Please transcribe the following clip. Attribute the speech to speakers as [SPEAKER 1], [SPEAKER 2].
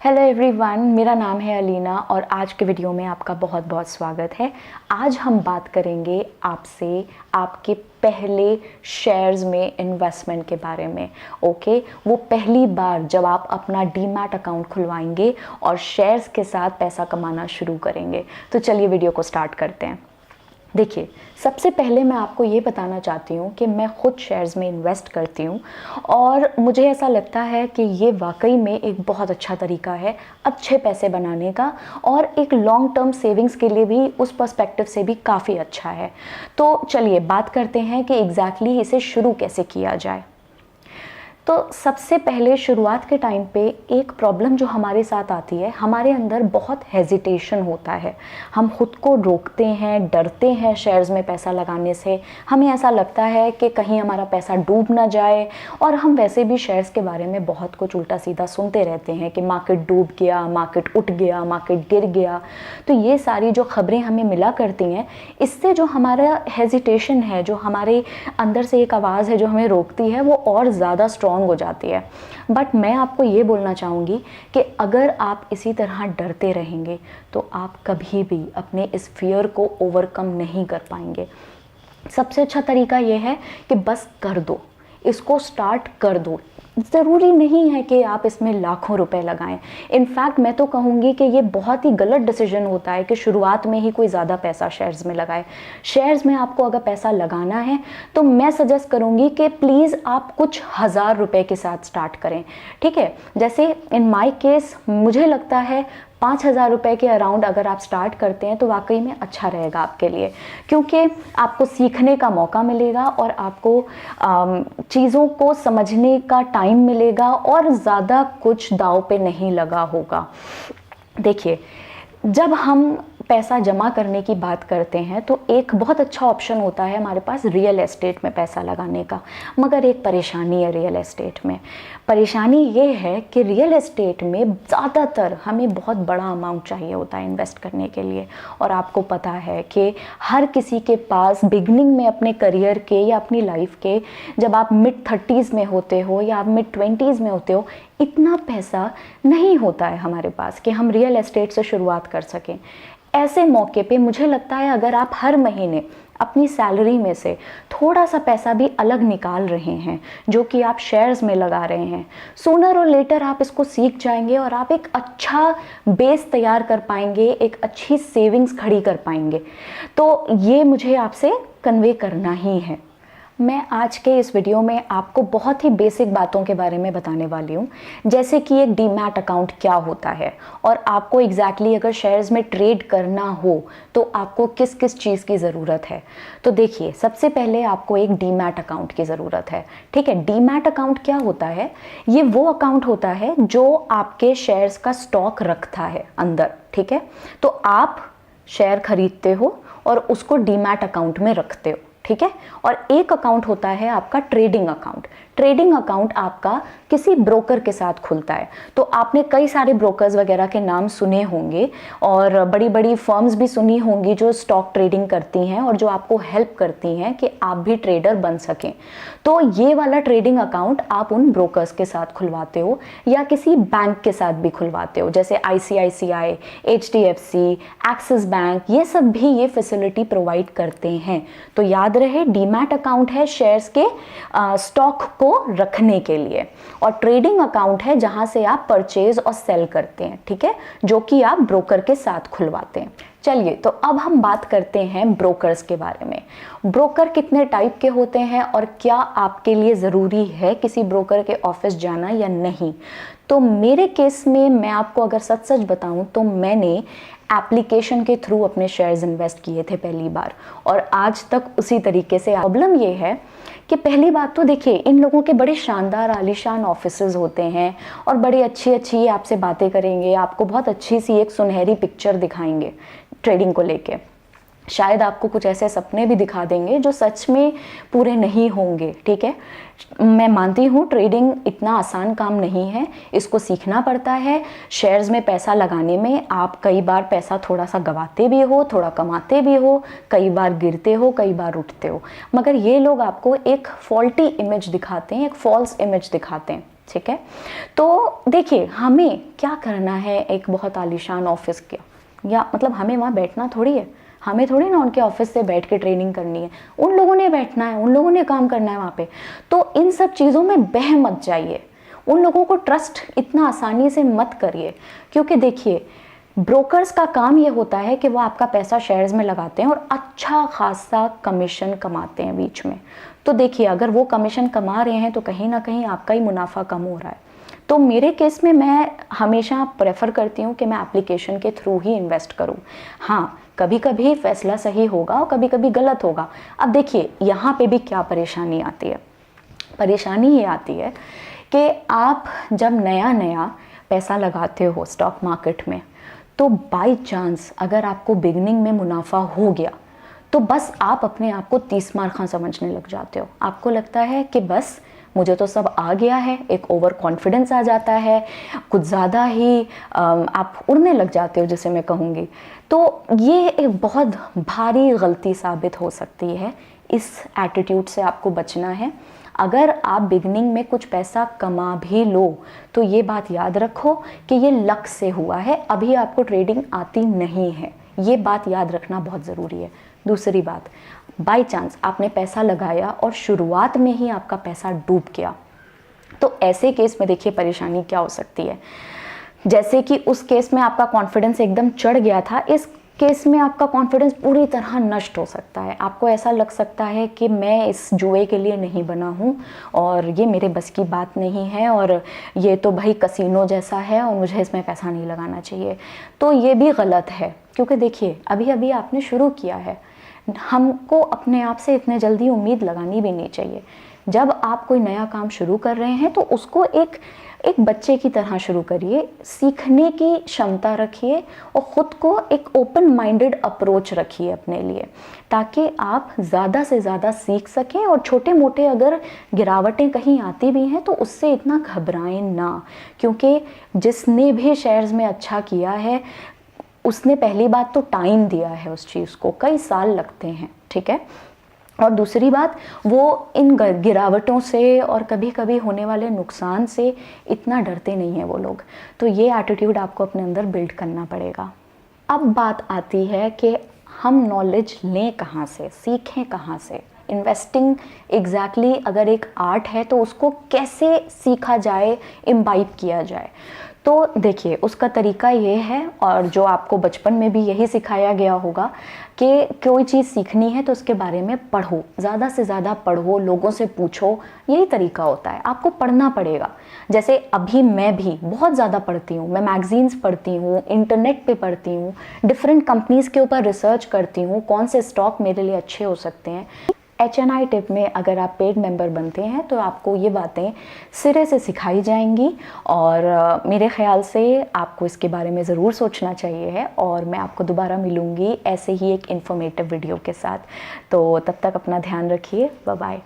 [SPEAKER 1] Hello everyone, मेरा नाम है अलीना और आज के वीडियो में आपका बहुत बहुत स्वागत है। आज हम बात करेंगे आपसे आपके पहले शेयर्स में इन्वेस्टमेंट के बारे में। ओके, वो पहली बार जब आप अपना डीमैट अकाउंट खुलवाएंगे और शेयर्स के साथ पैसा कमाना शुरू करेंगे। तो चलिए वीडियो को स्टार्ट करते हैं। देखिए, सबसे पहले मैं आपको ये बताना चाहती हूँ कि मैं खुद शेयर्स में इन्वेस्ट करती हूँ और मुझे ऐसा लगता है कि ये वाकई में एक बहुत अच्छा तरीका है अच्छे पैसे बनाने का, और एक लॉन्ग टर्म सेविंग्स के लिए भी उस पर्सपेक्टिव से भी काफ़ी अच्छा है। तो चलिए बात करते हैं कि एग्जैक्टली इसे शुरू कैसे किया जाए। तो सबसे पहले शुरुआत के टाइम पे एक प्रॉब्लम जो हमारे साथ आती है, हमारे अंदर बहुत हेजिटेशन होता है। हम खुद को रोकते हैं, डरते हैं शेयर्स में पैसा लगाने से। हमें ऐसा लगता है कि कहीं हमारा पैसा डूब ना जाए, और हम वैसे भी शेयर्स के बारे में बहुत कुछ उल्टा सीधा सुनते रहते हैं कि मार्केट डूब गया, मार्केट उठ गया, मार्केट गिर गया। तो ये सारी जो खबरें हमें मिला करती हैं, इससे जो हमारा हेजिटेशन है, जो हमारे अंदर से एक आवाज़ है जो हमें रोकती है, वो और ज़्यादा स्ट्रॉन्ग हो जाती है। बट मैं आपको ये बोलना चाहूँगी कि अगर आप इसी तरह डरते रहेंगे तो आप कभी भी अपने इस फियर को ओवरकम नहीं कर पाएंगे। सबसे अच्छा तरीका ये है कि बस कर दो, इसको स्टार्ट कर दो। ज़रूरी नहीं है कि आप इसमें लाखों रुपए लगाएं। इनफैक्ट मैं तो कहूँगी कि ये बहुत ही गलत डिसीजन होता है कि शुरुआत में ही कोई ज़्यादा पैसा शेयर्स में लगाए। शेयर्स में आपको अगर पैसा लगाना है तो मैं सजेस्ट करूँगी कि प्लीज़ आप कुछ हज़ार रुपए के साथ स्टार्ट करें। ठीक है, जैसे इन माय केस मुझे लगता है 5,000 रुपये के अराउंड अगर आप स्टार्ट करते हैं तो वाकई में अच्छा रहेगा आपके लिए, क्योंकि आपको सीखने का मौका मिलेगा और आपको चीज़ों को समझने का टाइम मिलेगा और ज़्यादा कुछ दांव पे नहीं लगा होगा। देखिए, जब हम पैसा जमा करने की बात करते हैं तो एक बहुत अच्छा ऑप्शन होता है हमारे पास रियल एस्टेट में पैसा लगाने का। मगर एक परेशानी है रियल एस्टेट में। परेशानी ये है कि रियल एस्टेट में ज़्यादातर हमें बहुत बड़ा अमाउंट चाहिए होता है इन्वेस्ट करने के लिए, और आपको पता है कि हर किसी के पास बिगनिंग में अपने करियर के या अपनी लाइफ के, जब आप मिड 30s में होते हो या आप मिड 20s में होते हो, इतना पैसा नहीं होता है हमारे पास कि हम रियल एस्टेट से शुरुआत कर सकें। ऐसे मौके पे मुझे लगता है अगर आप हर महीने अपनी सैलरी में से थोड़ा सा पैसा भी अलग निकाल रहे हैं जो कि आप शेयर्स में लगा रहे हैं, सूनर और लेटर आप इसको सीख जाएंगे और आप एक अच्छा बेस तैयार कर पाएंगे, एक अच्छी सेविंग्स खड़ी कर पाएंगे। तो ये मुझे आपसे कन्वे करना ही है। मैं आज के इस वीडियो में आपको बहुत ही बेसिक बातों के बारे में बताने वाली हूँ, जैसे कि एक डीमैट अकाउंट क्या होता है और आपको एग्जैक्टली अगर शेयर्स में ट्रेड करना हो तो आपको किस किस चीज़ की ज़रूरत है। तो देखिए, सबसे पहले आपको एक डीमैट अकाउंट की ज़रूरत है। ठीक है, डीमैट अकाउंट क्या होता है? ये वो अकाउंट होता है जो आपके शेयर्स का स्टॉक रखता है अंदर। ठीक है, तो आप शेयर खरीदते हो और उसको डीमैट अकाउंट में रखते हो। ठीक है, और एक अकाउंट होता है आपका ट्रेडिंग अकाउंट। ट्रेडिंग अकाउंट आपका किसी ब्रोकर के साथ खुलता है। तो आपने कई सारे ब्रोकर्स वगैरह के नाम सुने होंगे और बड़ी बड़ी फर्म्स भी सुनी होंगी जो स्टॉक ट्रेडिंग करती हैं और जो आपको हेल्प करती हैं कि आप भी ट्रेडर बन सकें। तो ये वाला ट्रेडिंग अकाउंट आप उन ब्रोकर्स के साथ खुलवाते हो या किसी बैंक के साथ भी खुलवाते हो, जैसे ICICI, HDFC, एक्सिस बैंक, ये सब भी ये फैसिलिटी प्रोवाइड करते हैं। तो याद रहे, डीमैट अकाउंट है शेयर्स के स्टॉक को रखने के लिए, और ट्रेडिंग अकाउंट है जहां से आप परचेज और सेल करते हैं। ठीक है, जो कि आप ब्रोकर के साथ खुलवाते हैं। चलिए, तो अब हम बात करते हैं ब्रोकर्स के बारे में। ब्रोकर कितने टाइप के होते हैं और क्या आपके लिए ज़रूरी है किसी ब्रोकर के ऑफिस जाना या नहीं। तो मेरे केस में मैं आपको अगर सच सच बताऊं तो मैंने एप्लीकेशन के थ्रू अपने शेयर्स इन्वेस्ट किए थे पहली बार, और आज तक उसी तरीके से। प्रॉब्लम ये है कि पहली बात तो देखिए, इन लोगों के बड़े शानदार आलीशान ऑफिसेज होते हैं और बड़ी अच्छी अच्छी आपसे बातें करेंगे, आपको बहुत अच्छी सी एक सुनहरी पिक्चर दिखाएंगे ट्रेडिंग को लेके। शायद आपको कुछ ऐसे सपने भी दिखा देंगे जो सच में पूरे नहीं होंगे। ठीक है, मैं मानती हूँ ट्रेडिंग इतना आसान काम नहीं है, इसको सीखना पड़ता है। शेयर्स में पैसा लगाने में आप कई बार पैसा थोड़ा सा गंवाते भी हो, थोड़ा कमाते भी हो, कई बार गिरते हो, कई बार उठते हो, मगर ये लोग आपको एक फॉल्टी इमेज दिखाते हैं, एक फॉल्स इमेज दिखाते हैं। ठीक है। तो देखिए हमें क्या करना है, एक बहुत आलीशान ऑफिस का, या मतलब हमें वहाँ बैठना थोड़ी है, हमें थोड़ी ना उनके ऑफिस से बैठ के ट्रेनिंग करनी है, उन लोगों ने बैठना है, उन लोगों ने काम करना है वहाँ पे। तो इन सब चीज़ों में बह मत जाइए, उन लोगों को ट्रस्ट इतना आसानी से मत करिए, क्योंकि देखिए ब्रोकर्स का काम ये होता है कि वो आपका पैसा शेयर्स में लगाते हैं और अच्छा खासा कमीशन कमाते हैं बीच में। तो देखिए अगर वो कमीशन कमा रहे हैं तो कहीं ना कहीं आपका ही मुनाफा कम हो रहा है। तो मेरे केस में मैं हमेशा प्रेफर करती हूँ कि मैं एप्लीकेशन के थ्रू ही इन्वेस्ट करूँ। हाँ, कभी कभी फैसला सही होगा और कभी कभी गलत होगा। अब देखिए यहाँ पे भी क्या परेशानी आती है, परेशानी ये आती है कि आप जब नया नया पैसा लगाते हो स्टॉक मार्केट में, तो बाय चांस अगर आपको बिगनिंग में मुनाफा हो गया तो बस आप अपने आप को 30 मार खां समझने लग जाते हो। आपको लगता है कि बस मुझे तो सब आ गया है, एक ओवर कॉन्फिडेंस आ जाता है, कुछ ज़्यादा ही आप उड़ने लग जाते हो जिसे मैं कहूँगी। तो ये एक बहुत भारी गलती साबित हो सकती है, इस एटीट्यूड से आपको बचना है। अगर आप बिगनिंग में कुछ पैसा कमा भी लो तो ये बात याद रखो कि ये लक से हुआ है, अभी आपको ट्रेडिंग आती नहीं है, ये बात याद रखना बहुत ज़रूरी है। दूसरी बात, बाय चांस आपने पैसा लगाया और शुरुआत में ही आपका पैसा डूब गया, तो ऐसे केस में देखिए परेशानी क्या हो सकती है। जैसे कि उस केस में आपका कॉन्फिडेंस एकदम चढ़ गया था, इस केस में आपका कॉन्फिडेंस पूरी तरह नष्ट हो सकता है। आपको ऐसा लग सकता है कि मैं इस जुए के लिए नहीं बना हूँ और ये मेरे बस की बात नहीं है और ये तो भाई कसिनो जैसा है और मुझे इसमें पैसा नहीं लगाना चाहिए। तो ये भी गलत है, क्योंकि देखिए अभी अभी आपने शुरू किया है, हमको अपने आप से इतने जल्दी उम्मीद लगानी भी नहीं चाहिए। जब आप कोई नया काम शुरू कर रहे हैं तो उसको एक बच्चे की तरह शुरू करिए, सीखने की क्षमता रखिए और ख़ुद को एक ओपन माइंडेड अप्रोच रखिए अपने लिए, ताकि आप ज़्यादा से ज़्यादा सीख सकें और छोटे मोटे अगर गिरावटें कहीं आती भी हैं तो उससे इतना घबराएं ना, क्योंकि जिसने भी शेयर्स में अच्छा किया है उसने पहली बात तो टाइम दिया है उस चीज़ को, कई साल लगते हैं, ठीक है। और दूसरी बात, वो इन गिरावटों से और कभी कभी होने वाले नुकसान से इतना डरते नहीं हैं वो लोग। तो ये एटीट्यूड आपको अपने अंदर बिल्ड करना पड़ेगा। अब बात आती है कि हम नॉलेज लें कहाँ से, सीखें कहाँ से। इन्वेस्टिंग एग्जैक्टली अगर एक आर्ट है तो उसको कैसे सीखा जाए, इम्बाइब किया जाए। तो देखिए उसका तरीका ये है, और जो आपको बचपन में भी यही सिखाया गया होगा कि कोई चीज़ सीखनी है तो उसके बारे में पढ़ो, ज़्यादा से ज़्यादा पढ़ो, लोगों से पूछो, यही तरीका होता है। आपको पढ़ना पड़ेगा। जैसे अभी मैं भी बहुत ज़्यादा पढ़ती हूँ, मैं मैगज़ीन्स पढ़ती हूँ, इंटरनेट पे पढ़ती हूँ, डिफरेंट कंपनीज़ के ऊपर रिसर्च करती हूँ, कौन से स्टॉक मेरे लिए अच्छे हो सकते हैं। HNI टिप में अगर आप पेड मेंबर बनते हैं तो आपको ये बातें सिरे से सिखाई जाएंगी, और मेरे ख्याल से आपको इसके बारे में ज़रूर सोचना चाहिए है। और मैं आपको दोबारा मिलूँगी ऐसे ही एक इन्फॉर्मेटिव वीडियो के साथ। तो तब तक अपना ध्यान रखिए, बाय बाय।